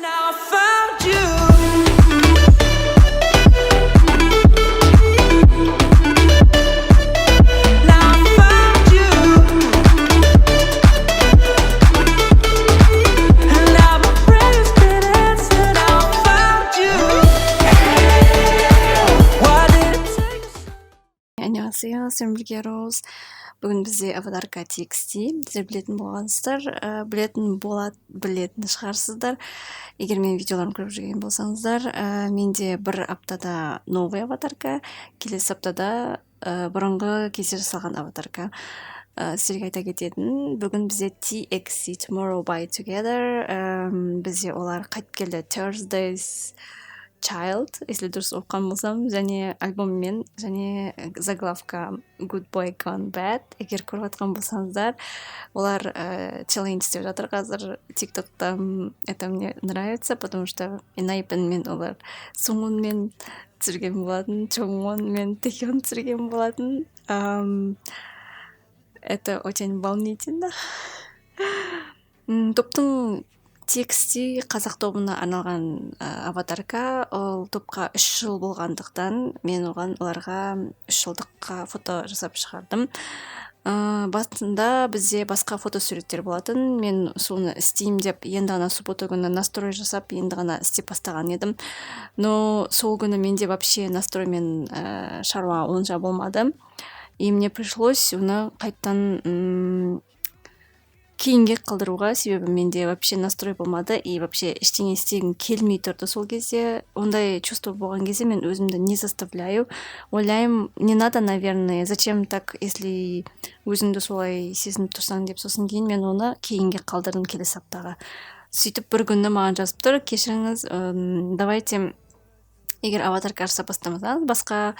Now I found you. Now I found you. And now my prayers been answered. Now I found you. Why did it take so? 안녕하세요. 쌤블게로스. бүгін бізде аватарка TXT. Сіздер білетін болғансыздар, білетін шығарсыздар. Егер мен видеоларын көріп жүрген болсаңыздар, менде бір аптада новый аватарка, келесі аптада бұрынғы кезде жасалған аватарка. Сіздерге айта кететін, бүгін бізде TXT Tomorrow by Together, бізде олар қайтып келді. Thursday's Child, если дұрыс оқыған болсам, және альбоммен, және заглавка Good Boy Gone Bad. Егер көріп жатқан болсаңыздар, олар челлендж істеп жатыр қазір тиктокта. Это мне нравится, потому что Enaypenмен олар Суңонмен түсірген болатын, Чоңонмен Тэхён түсірген болатын. Это очень волнительно. Топтың TXT қазақ тобына арналған аватарка. Ол топқа 3 жыл болғандықтан мен оларға 3 жылдыққа фото жасап шығардым. Басында бізде басқа фотосуреттер болатын. Мен соны істеймін деп, енді ғана суббота күні настрой жасап, енді ғана істеп бастаған едім. Но сол күні менде вообще настроймен шаруа онша болмады. И мне пришлось оны қайттан кейінге қалдыруға, себебі менде вообще настрой болмады и вообще ештеңе істегім келмей тұрды сол кезде. Ондай чувство болған кезде мен өзімді не заставляю, ойлаймын, не надо, наверное, зачем так, если өзіңді солай сезініп тұрсаң деп. Сосын кейін мен оны кейінге қалдырдым, келесі аптаға. Сөйтіп бір күні маған жазып тұр, кешіріңіз, давайте, егер аватарка жасап бастамасаңыз, басқа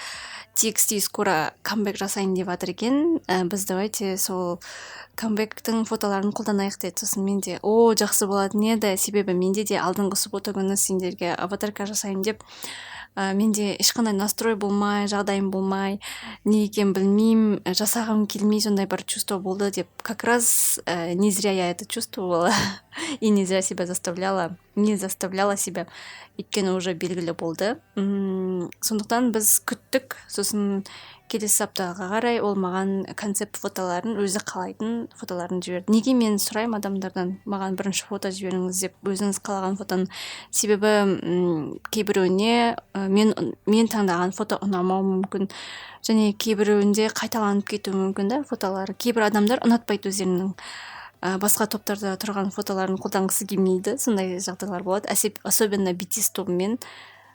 TXT скоро камбэк жасайын деп жатыр екен, біз давайте сол камбэктің фотоларын қолданайық деді. Сосын менде жақсы болатын еді, себебі менде де алдыңғы суббота күні сендерге аватарка жасайын деп, менде ешқандай настрой болмай, жағдайым болмай, не екен білмеймін, жасағым келмей, сондай бір чувство болды деп. Как раз не зря я это чувствовала и не зря себя не заставляла себя, өйткені уже белгілі болды. Сондықтан біз күттік. Сосын келесі аптаға қарай ол маған концепт фотоларын, өзі қалайтын фотоларын жіберді. Неге мен сұраймын адамдардан, маған бірінші фото жіберіңіз деп, өзіңіз қалаған фотоны. Себебі кейбіреуіне мен таңдаған фото ұнамауы мүмкін, және кейбіреуінде қайталанып кетуі мүмкін да фотолары. Кейбір адамдар ұнатпайды өздерінің басқа топтарда тұрған фотоларын қолданғысы келмейді. Сондай жағдайлар болады. Особенно BTS тобымен.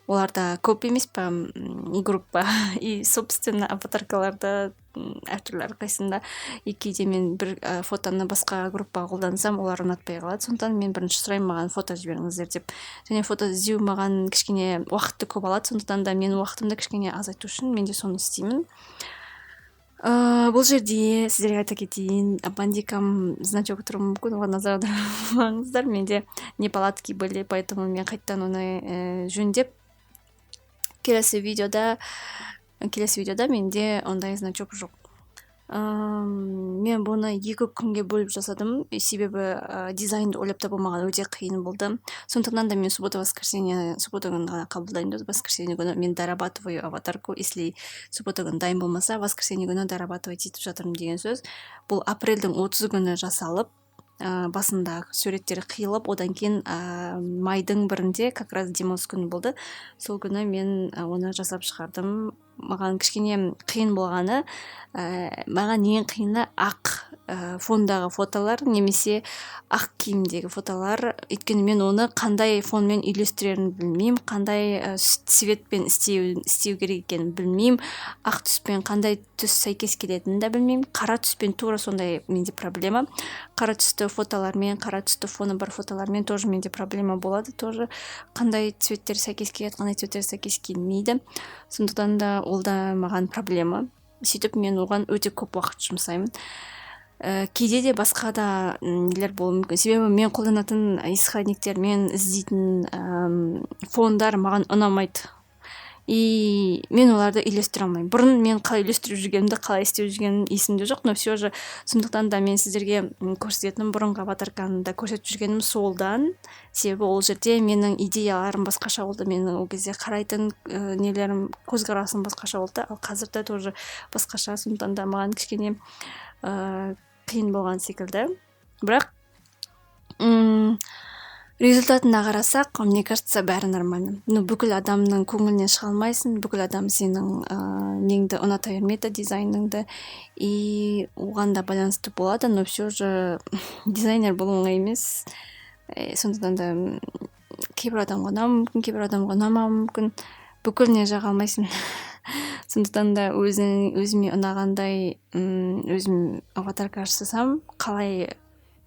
Оларда көп емес па группа, и собственно аватаркаларда әртүрлі әрқайсында. Кейде мен бір фотоны басқа группаға қолдансам, олар ұнатпай қалады. Сондықтан мен бірінші сұраймын, маған фото жіберіңіздер деп. Және фото іздеу маған кішкене уақытты көп алады. Сондықтан да мен уақытымды кішкене азайту үшін мен де соны істеймін. Бұл жерде сіздерге айта кетейін, бандикам значок тұруы мүмкін, оған назар аудармаңыздар. Менде неполадки были, поэтому мен қайттан оны жөндеп, келесі видеода менде ондай значок жоқ. Мен бұны 2 күнге бөліп жасадым, себебі дизайнды ойлап табу маған өте қиын болды. Сондықтан да мен суббота күні ғана қабылдаймын. Воскресенье күні мен дорабатываю аватарку, если суббота күні дайын болмаса, воскресенье күні дорабатывать етіп жатырмын деген сөз. Бұл апрельдің 30 күні жасалып, басында суреттері қиылып, одан кейін майдың 1-інде как раз демос күні болды. Сол күні мен оны жасап шығардым. Маған кішкене қиын болғаны, маған ең қиыны ақ фондағы фотолар, немесе ақ киімдегі фотолар. Өйткені мен оны қандай фонмен үйлестірерін білмеймін, қандай цветпен істеу керек екенін білмеймін, ақ түспен қандай түс сәйкес келетінін де білмеймін. Қара түспен тура сондай менде проблема. Қара түсті фотолармен, қара түсті фоны бар фотолармен тоже менде проблема болады. Тоже қандай цветтер сәйкес келеді, қандай цветтер сәйкес келмейді. Сондықтан да ол да маған проблема. Сөйтіп мен оған өте көп уақыт жұмсаймын. Кейде де басқа да нелер болуы мүмкін. Себебі мен қолданатын исходниктер, мен іздейтін фондар маған ұнамайды. и мен оларды үйлестіре алмаймын. Бұрын мен қалай үйлестіріп жүргенімді, қалай істеп жүргенім есімде жоқ, но все же сондықтан да мен сіздерге көрсететін бұрынғы аватарканы да көрсетіп жүргенім солдан. Себебі ол жерде менің идеяларым басқаша болды, менің ол кезде қарайтын нелерім, көзқарасым басқаша болды, ал қазірде тоже басқаша. Сондықтан да маған кішкене қиын болған секілді. Бірақ результатына қарасақ, мне кажется, бәрі нормально. Бүкіл адамның көңілінен шыға алмайсың, бүкіл адам сенің неңді ұната бермейді, дизайныңды, и оған да байланысты болады, но все же дизайнер болу оңай емес. Сондықтан да кейбір адамға ұнауы мүмкін, кейбір адамға ұнамауы мүмкін, бүкіліне жаға алмайсың. Сондықтан да өзіме ұнағандай өзім аватарка жасасам, қалай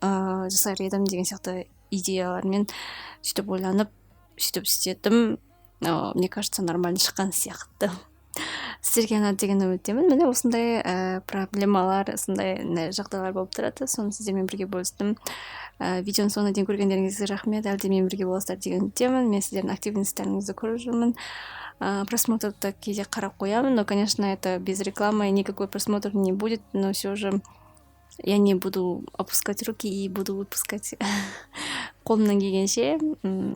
жасар едім деген сияқты идеялармен сөйтіп ойланып, сөйтіп істедім. Мне кажется, нормально шыққан сияқты. Сіздерге ұнады деген үміттемін. Міне осындай проблемалар, осындай жағдайлар болып тұрады. Соны сіздермен бірге бөлістім. Видеоны соңына дейін көргендеріңізге рахмет. Әлі де мен бірге боласыздар деген үміттемін. Мен сіздердің активностьтарыңызды көріп жүрмін. Просмотрды кейде қарап қоямын, но, конечно, это без рекламы, и никакой просмотр не будет, но все же я не буду опускать руки и буду выпускать қолымнан келгенше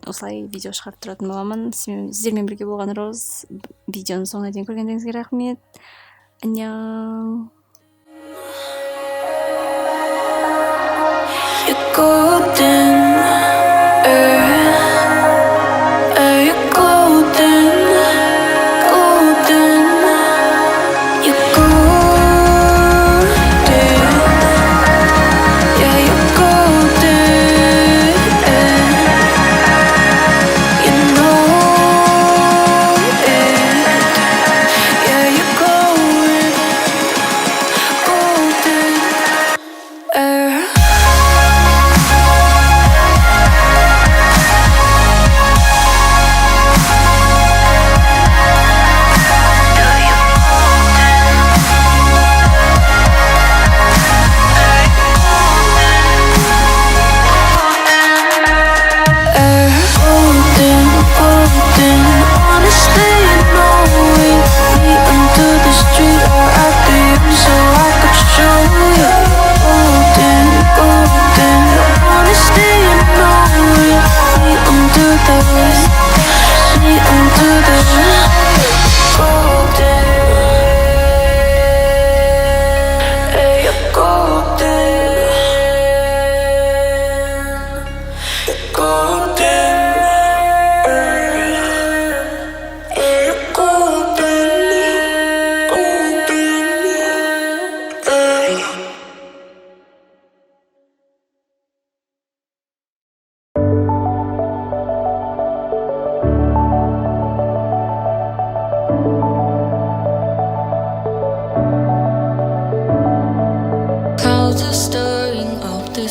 осылай видео шығарып тұратын боламын. Сіздермен бірге болған Роз. Видеоны соңына дейін көргендеріңізге рахмет. Аньян.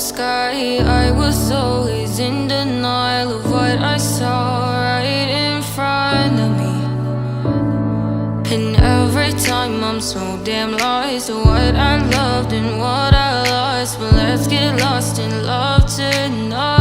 Sky, I was always in denial of what I saw right in front of me. And every time I'm so damn lost to what I loved and what I lost. But let's get lost in love tonight.